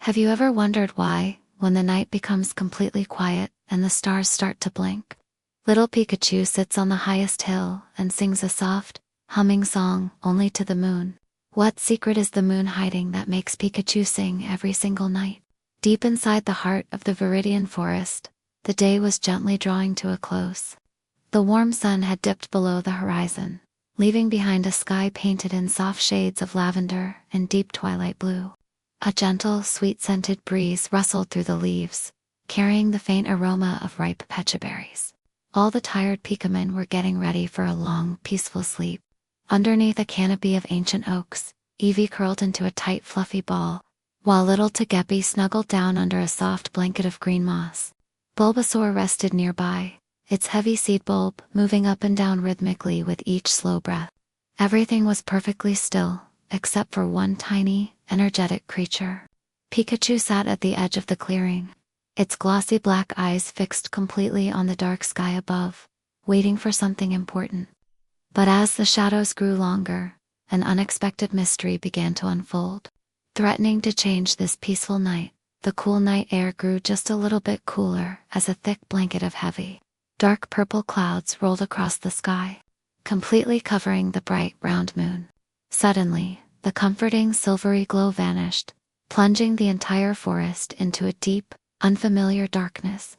Have you ever wondered why, when the night becomes completely quiet and the stars start to blink, little Pikachu sits on the highest hill and sings a soft, humming song only to the moon? What secret is the moon hiding that makes Pikachu sing every single night? Deep inside the heart of the Viridian Forest, the day was gently drawing to a close. The warm sun had dipped below the horizon, leaving behind a sky painted in soft shades of lavender and deep twilight blue. A gentle, sweet-scented breeze rustled through the leaves, carrying the faint aroma of ripe pecha berries. All the tired Pikmin were getting ready for a long, peaceful sleep. Underneath a canopy of ancient oaks, Eevee curled into a tight, fluffy ball, while little Togepi snuggled down under a soft blanket of green moss. Bulbasaur rested nearby, its heavy seed bulb moving up and down rhythmically with each slow breath. Everything was perfectly still, except for one tiny, energetic creature. Pikachu sat at the edge of the clearing, its glossy black eyes fixed completely on the dark sky above, waiting for something important. But as the shadows grew longer, an unexpected mystery began to unfold. Threatening to change this peaceful night, the cool night air grew just a little bit cooler as a thick blanket of heavy, dark purple clouds rolled across the sky, completely covering the bright, round moon. Suddenly, the comforting silvery glow vanished, plunging the entire forest into a deep, unfamiliar darkness.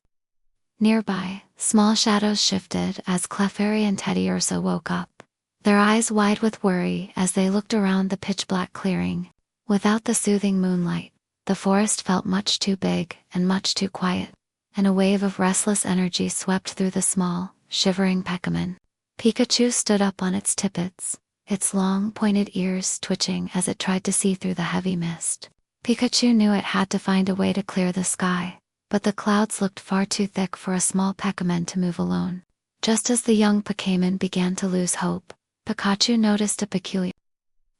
Nearby, small shadows shifted as Clefairy and Teddy Ursa woke up, their eyes wide with worry as they looked around the pitch-black clearing. Without the soothing moonlight, the forest felt much too big and much too quiet, and a wave of restless energy swept through the small, shivering Pikmin. Pikachu stood up on its tippets, its long, pointed ears twitching as it tried to see through the heavy mist. Pikachu knew it had to find a way to clear the sky, but the clouds looked far too thick for a small Pikmin to move alone. Just as the young Pokémon began to lose hope, Pikachu noticed a peculiar,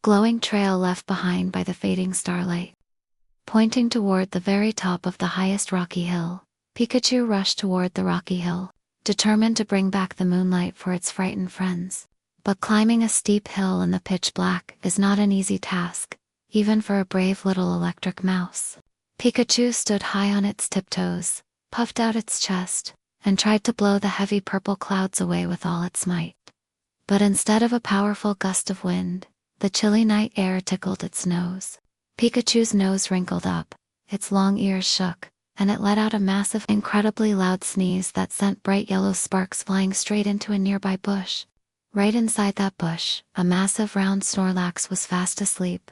glowing trail left behind by the fading starlight. Pointing toward the very top of the highest rocky hill, Pikachu rushed toward the rocky hill, determined to bring back the moonlight for its frightened friends. But climbing a steep hill in the pitch black is not an easy task, even for a brave little electric mouse. Pikachu stood high on its tiptoes, puffed out its chest, and tried to blow the heavy purple clouds away with all its might. But instead of a powerful gust of wind, the chilly night air tickled its nose. Pikachu's nose wrinkled up, its long ears shook, and it let out a massive, incredibly loud sneeze that sent bright yellow sparks flying straight into a nearby bush. Right inside that bush, a massive round Snorlax was fast asleep.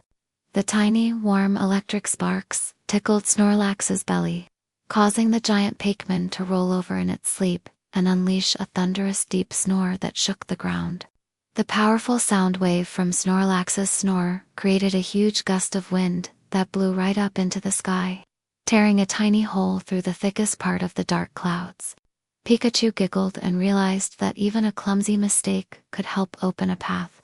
The tiny, warm electric sparks tickled Snorlax's belly, causing the giant Pikmin to roll over in its sleep and unleash a thunderous deep snore that shook the ground. The powerful sound wave from Snorlax's snore created a huge gust of wind that blew right up into the sky, tearing a tiny hole through the thickest part of the dark clouds. Pikachu giggled and realized that even a clumsy mistake could help open a path.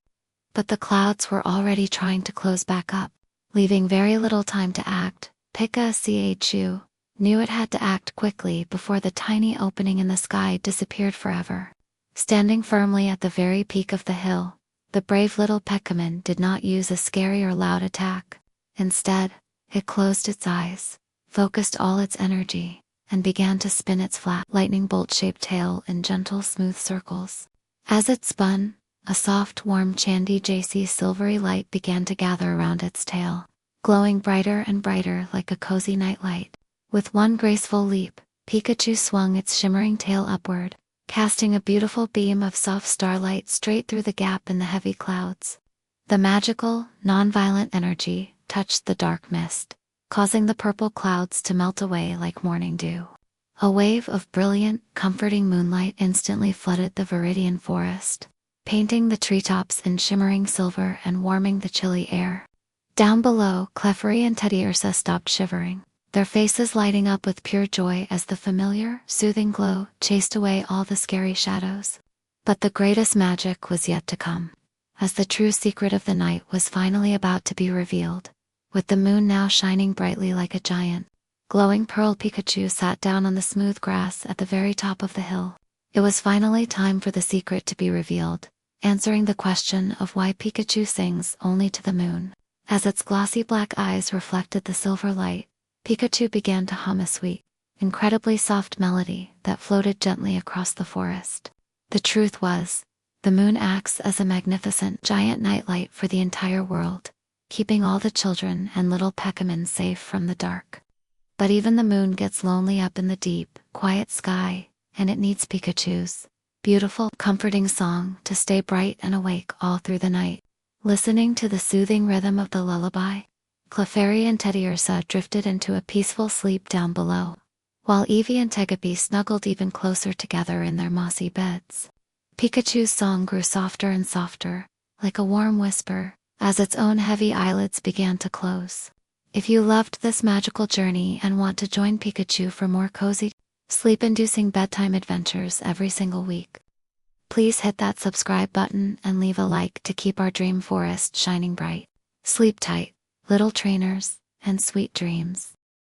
But the clouds were already trying to close back up, leaving very little time to act. Pikachu knew it had to act quickly before the tiny opening in the sky disappeared forever. Standing firmly at the very peak of the hill, the brave little Pikmin did not use a scary or loud attack. Instead, it closed its eyes, focused all its energy, and began to spin its flat, lightning bolt-shaped tail in gentle, smooth circles. As it spun, a soft, warm Chandy-JC silvery light began to gather around its tail, glowing brighter and brighter like a cozy night light. With one graceful leap, Pikachu swung its shimmering tail upward, casting a beautiful beam of soft starlight straight through the gap in the heavy clouds. The magical, non-violent energy touched the dark mist, causing the purple clouds to melt away like morning dew. A wave of brilliant, comforting moonlight instantly flooded the Viridian Forest, painting the treetops in shimmering silver and warming the chilly air. Down below, Clefairy and Teddy Ursa stopped shivering, their faces lighting up with pure joy as the familiar, soothing glow chased away all the scary shadows. But the greatest magic was yet to come, as the true secret of the night was finally about to be revealed. With the moon now shining brightly like a giant, glowing pearl, Pikachu sat down on the smooth grass at the very top of the hill. It was finally time for the secret to be revealed, answering the question of why Pikachu sings only to the moon. As its glossy black eyes reflected the silver light, Pikachu began to hum a sweet, incredibly soft melody that floated gently across the forest. The truth was, the moon acts as a magnificent giant nightlight for the entire world, keeping all the children and little Pokemon safe from the dark. But even the moon gets lonely up in the deep, quiet sky, and it needs Pikachu's beautiful, comforting song to stay bright and awake all through the night. Listening to the soothing rhythm of the lullaby, Clefairy and Teddiursa drifted into a peaceful sleep down below, while Eevee and Togepi snuggled even closer together in their mossy beds. Pikachu's song grew softer and softer, like a warm whisper, as its own heavy eyelids began to close. If you loved this magical journey and want to join Pikachu for more cozy, sleep-inducing bedtime adventures every single week, please hit that subscribe button and leave a like to keep our dream forest shining bright. Sleep tight, little trainers, and sweet dreams.